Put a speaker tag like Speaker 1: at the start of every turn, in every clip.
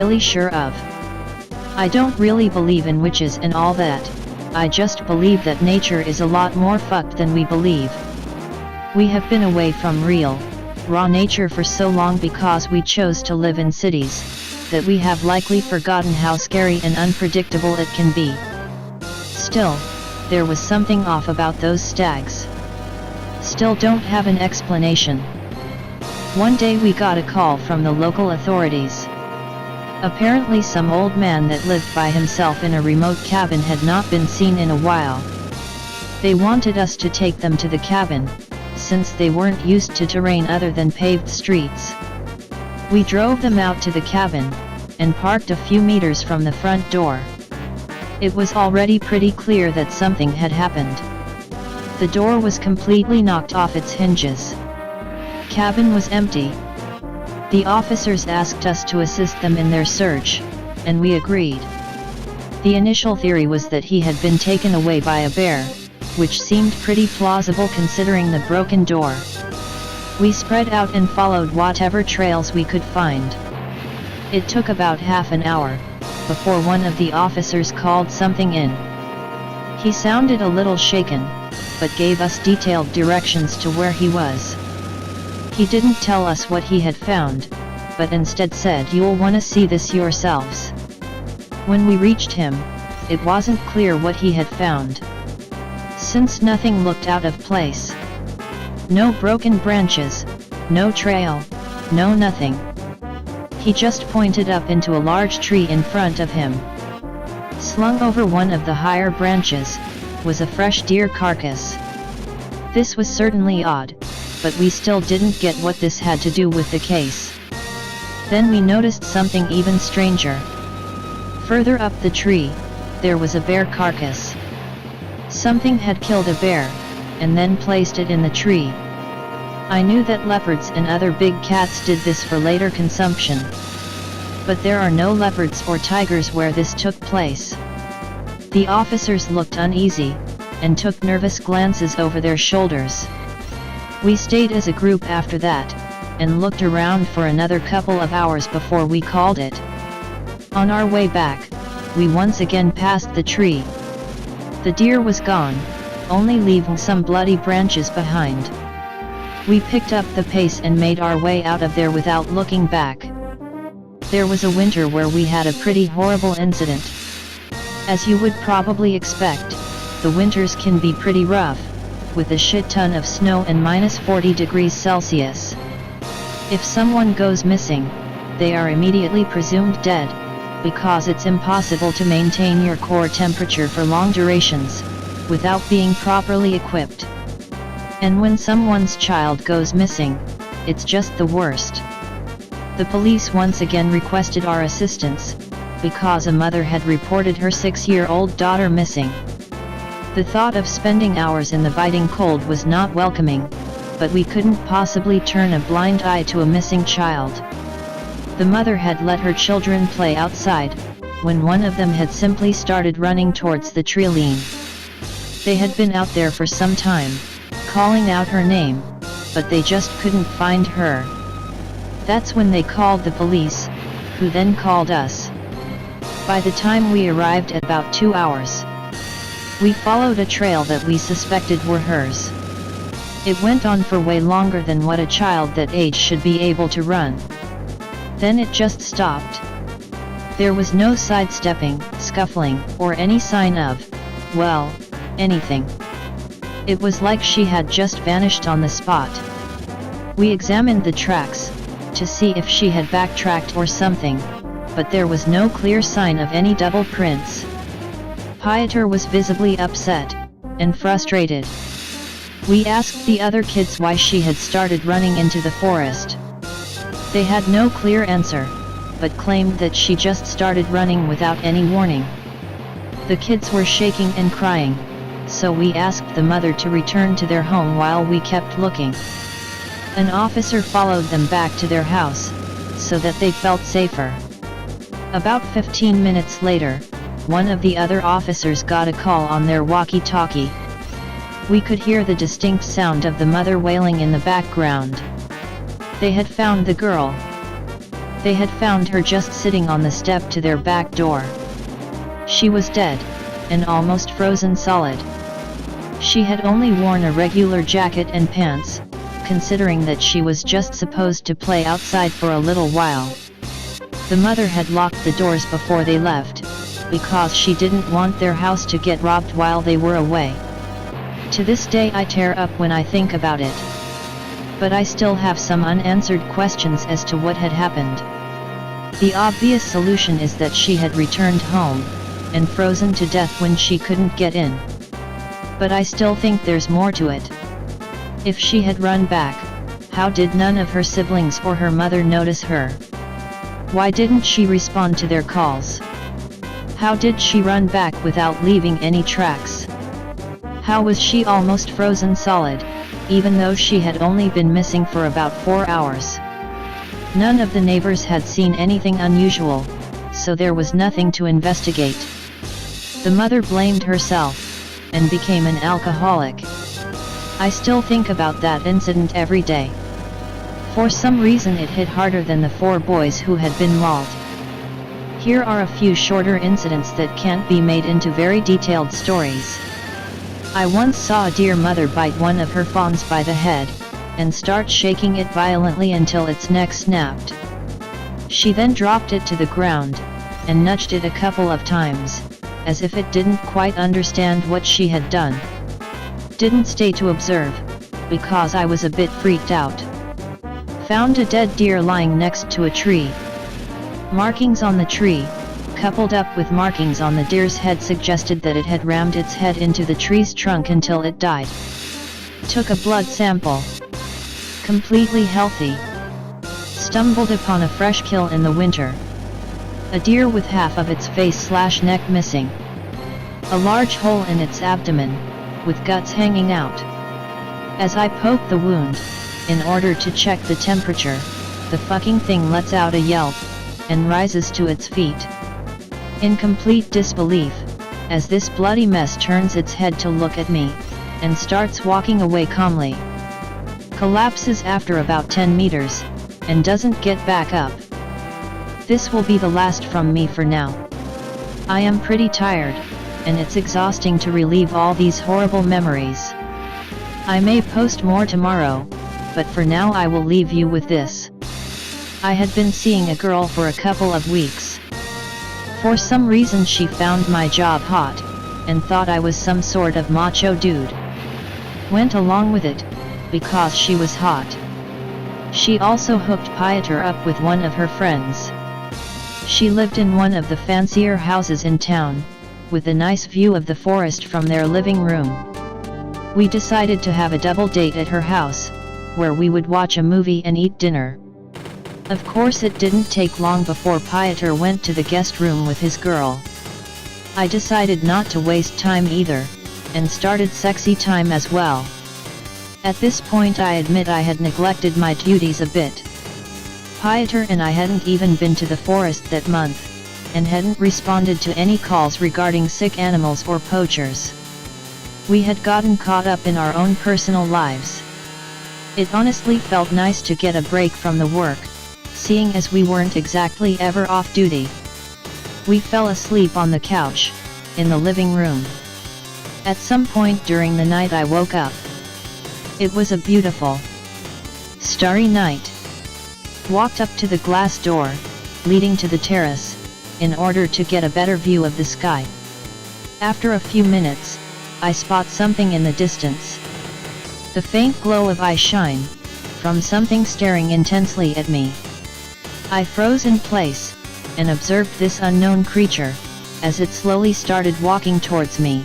Speaker 1: really sure of. I don't really believe in witches and all that, I just believe that nature is a lot more fucked than we believe. We have been away from real, raw nature for so long because we chose to live in cities, that we have likely forgotten how scary and unpredictable it can be. Still, there was something off about those stags. Still don't have an explanation. One day we got a call from the local authorities. Apparently some old man that lived by himself in a remote cabin had not been seen in a while. They wanted us to take them to the cabin, since they weren't used to terrain other than paved streets. We drove them out to the cabin, and parked a few meters from the front door. It was already pretty clear that something had happened. The door was completely knocked off its hinges. Cabin was empty. The officers asked us to assist them in their search, and we agreed. The initial theory was that he had been taken away by a bear, which seemed pretty plausible considering the broken door. We spread out and followed whatever trails we could find. It took about half an hour, before one of the officers called something in. He sounded a little shaken, but gave us detailed directions to where he was. He didn't tell us what he had found, but instead said, "You'll want to see this yourselves." When we reached him, it wasn't clear what he had found. Since nothing looked out of place. No broken branches, no trail, no nothing. He just pointed up into a large tree in front of him. Slung over one of the higher branches, was a fresh deer carcass. This was certainly odd, but we still didn't get what this had to do with the case. Then we noticed something even stranger. Further up the tree, there was a bear carcass. Something had killed a bear, and then placed it in the tree. I knew that leopards and other big cats did this for later consumption. But there are no leopards or tigers where this took place. The officers looked uneasy, and took nervous glances over their shoulders. We stayed as a group after that, and looked around for another couple of hours before we called it. On our way back, we once again passed the tree. The deer was gone, only leaving some bloody branches behind. We picked up the pace and made our way out of there without looking back. There was a winter where we had a pretty horrible incident. As you would probably expect, the winters can be pretty rough, with a shit ton of snow and -40 degrees Celsius. If someone goes missing, they are immediately presumed dead, because it's impossible to maintain your core temperature for long durations, without being properly equipped. And when someone's child goes missing, it's just the worst. The police once again requested our assistance, because a mother had reported her 6-year-old daughter missing. The thought of spending hours in the biting cold was not welcoming, but we couldn't possibly turn a blind eye to a missing child. The mother had let her children play outside, when one of them had simply started running towards the trilene. They had been out there for some time, calling out her name, but they just couldn't find her. That's when they called the police, who then called us. By the time we arrived at about 2 hours, we followed a trail that we suspected were hers. It went on for way longer than what a child that age should be able to run. Then it just stopped. There was no sidestepping, scuffling, or any sign of, well, anything. It was like she had just vanished on the spot. We examined the tracks, to see if she had backtracked or something, but there was no clear sign of any double prints. Pieter was visibly upset, and frustrated. We asked the other kids why she had started running into the forest. They had no clear answer, but claimed that she just started running without any warning. The kids were shaking and crying, so we asked the mother to return to their home while we kept looking. An officer followed them back to their house, so that they felt safer. About 15 minutes later, one of the other officers got a call on their walkie-talkie. We could hear the distinct sound of the mother wailing in the background. They had found the girl. They had found her just sitting on the step to their back door. She was dead, and almost frozen solid. She had only worn a regular jacket and pants, considering that she was just supposed to play outside for a little while. The mother had locked the doors before they left, because she didn't want their house to get robbed while they were away. To this day I tear up when I think about it. But I still have some unanswered questions as to what had happened. The obvious solution is that she had returned home, and frozen to death when she couldn't get in. But I still think there's more to it. If she had run back, how did none of her siblings or her mother notice her? Why didn't she respond to their calls? How did she run back without leaving any tracks? How was she almost frozen solid, even though she had only been missing for about 4 hours? None of the neighbors had seen anything unusual, so there was nothing to investigate. The mother blamed herself, and became an alcoholic. I still think about that incident every day. For some reason it hit harder than the 4 boys who had been mauled. Here are a few shorter incidents that can't be made into very detailed stories. I once saw a deer mother bite one of her fawns by the head, and start shaking it violently until its neck snapped. She then dropped it to the ground, and nudged it a couple of times, as if it didn't quite understand what she had done. Didn't stay to observe, because I was a bit freaked out. Found a dead deer lying next to a tree. Markings on the tree, coupled up with markings on the deer's head, suggested that it had rammed its head into the tree's trunk until it died. Took a blood sample. Completely healthy. Stumbled upon a fresh kill in the winter. A deer with half of its face/neck missing. A large hole in its abdomen, with guts hanging out. As I poked the wound, in order to check the temperature, the fucking thing lets out a yelp, and rises to its feet. In complete disbelief, as this bloody mess turns its head to look at me, and starts walking away calmly. Collapses after about 10 meters, and doesn't get back up. This will be the last from me for now. I am pretty tired, and it's exhausting to relive all these horrible memories. I may post more tomorrow, but for now I will leave you with this. I had been seeing a girl for a couple of weeks. For some reason she found my job hot, and thought I was some sort of macho dude. Went along with it, because she was hot. She also hooked Pieter up with one of her friends. She lived in one of the fancier houses in town, with a nice view of the forest from their living room. We decided to have a double date at her house, where we would watch a movie and eat dinner. Of course it didn't take long before Pieter went to the guest room with his girl. I decided not to waste time either, and started sexy time as well. At this point I admit I had neglected my duties a bit. Pieter and I hadn't even been to the forest that month, and hadn't responded to any calls regarding sick animals or poachers. We had gotten caught up in our own personal lives. It honestly felt nice to get a break from the work, seeing as we weren't exactly ever off duty. We fell asleep on the couch, in the living room. At some point during the night I woke up. It was a beautiful, starry night. Walked up to the glass door, leading to the terrace, in order to get a better view of the sky. After a few minutes, I spot something in the distance. The faint glow of eye shine, from something staring intensely at me. I froze in place, and observed this unknown creature, as it slowly started walking towards me.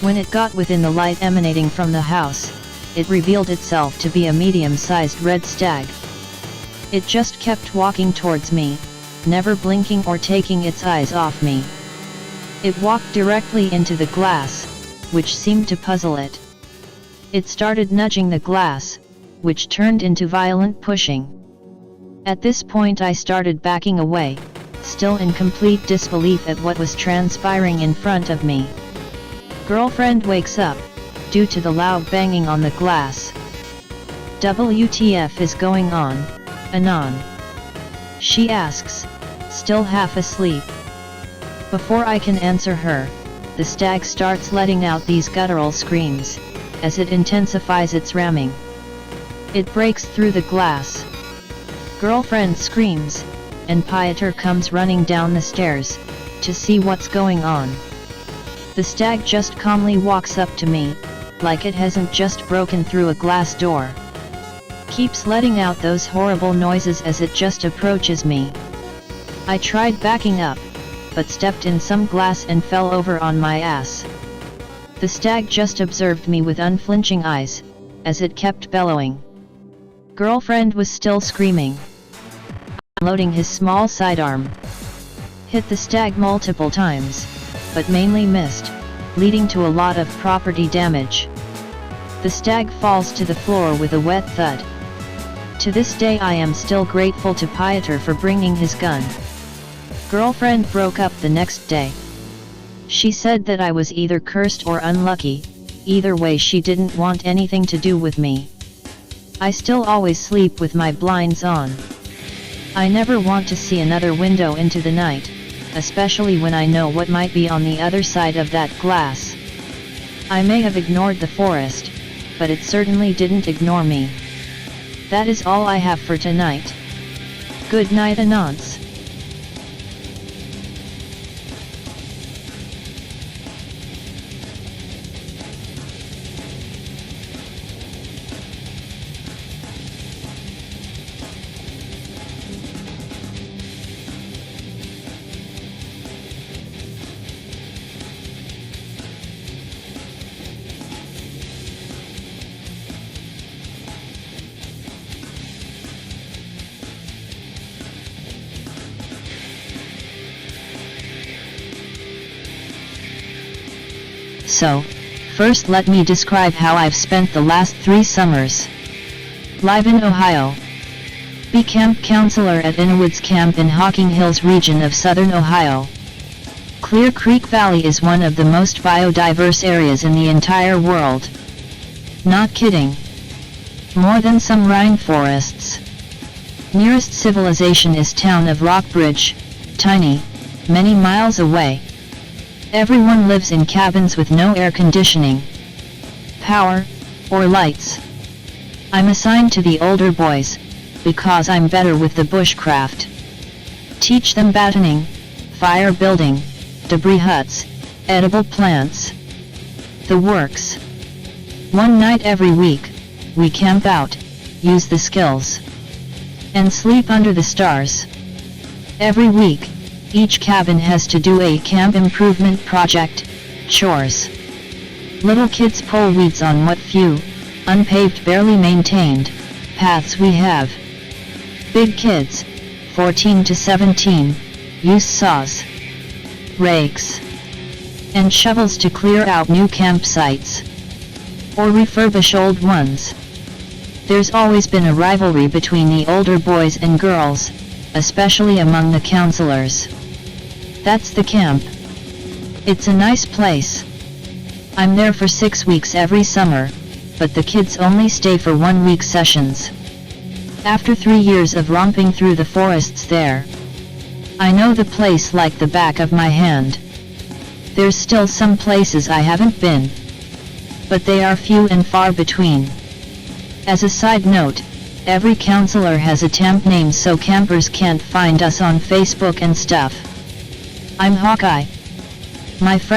Speaker 1: When it got within the light emanating from the house, it revealed itself to be a medium-sized red stag. It just kept walking towards me, never blinking or taking its eyes off me. It walked directly into the glass, which seemed to puzzle it. It started nudging the glass, which turned into violent pushing. At this point I started backing away, still in complete disbelief at what was transpiring in front of me. Girlfriend wakes up, due to the loud banging on the glass. WTF is going on, Anon? she asks, still half asleep. Before I can answer her, the stag starts letting out these guttural screams, as it intensifies its ramming. It breaks through the glass. Girlfriend screams, and Piotr comes running down the stairs, to see what's going on. The stag just calmly walks up to me, like it hasn't just broken through a glass door. Keeps letting out those horrible noises as it just approaches me. I tried backing up, but stepped in some glass and fell over on my ass. The stag just observed me with unflinching eyes, as it kept bellowing. Girlfriend was still screaming. Unloading his small sidearm. Hit the stag multiple times, but mainly missed, leading to a lot of property damage. The stag falls to the floor with a wet thud. To this day I am still grateful to Piotr for bringing his gun. Girlfriend broke up the next day. She said that I was either cursed or unlucky, either way she didn't want anything to do with me. I still always sleep with my blinds on. I never want to see another window into the night, especially when I know what might be on the other side of that glass. I may have ignored the forest, but it certainly didn't ignore me. That is all I have for tonight. Good night, Anons. So, first let me describe how I've spent the last 3 summers. Live in Ohio. Be camp counselor at Innowoods Camp in Hocking Hills region of southern Ohio. Clear Creek Valley is one of the most biodiverse areas in the entire world. Not kidding. More than some rainforests. Nearest civilization is town of Rockbridge, tiny, many miles away. Everyone lives in cabins with no air conditioning, power, or lights. I'm assigned to the older boys, because I'm better with the bushcraft. Teach them batoning, fire building, debris huts, edible plants. The works. One night every week, we camp out, use the skills, and sleep under the stars. Every week, each cabin has to do a camp improvement project, chores. Little kids pull weeds on what few, unpaved barely maintained, paths we have. Big kids, 14 to 17, use saws, rakes, and shovels to clear out new campsites, or refurbish old ones. There's always been a rivalry between the older boys and girls, especially among the counselors. That's the camp. It's a nice place. I'm there for 6 weeks every summer, but the kids only stay for 1-week sessions. After 3 years of romping through the forests there, I know the place like the back of my hand. There's still some places I haven't been, but they are few and far between. As a side note, every counselor has a temp name so campers can't find us on Facebook and stuff. I'm Hawkeye. My friend